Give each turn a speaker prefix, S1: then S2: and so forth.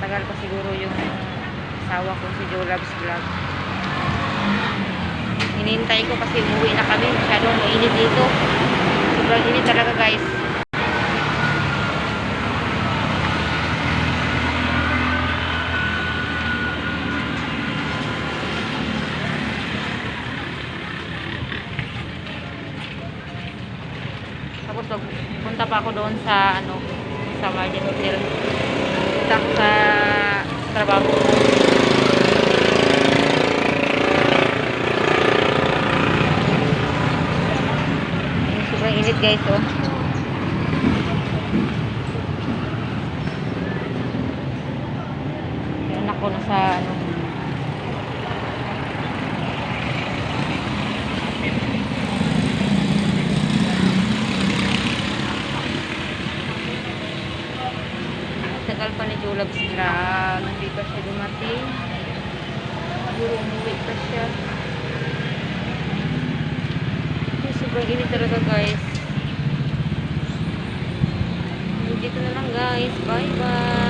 S1: matagal pa siguro yung asawa ko si Jolabs Vlog. Hinihintay ko kasi umuwi na kami. Masyadong mainit dito. Sobrang init talaga guys. Tapos punta pa ako doon sa sa Margin Hotel. Punta ako sa trabaho. Sobrang init guys oh. Yan ako na sa tagal pa ni Jolabs Vlog. Hindi pa siya dumating. Siguro umuwi pa siya. Sobrang init talaga guys. Dito na lang guys. Bye bye.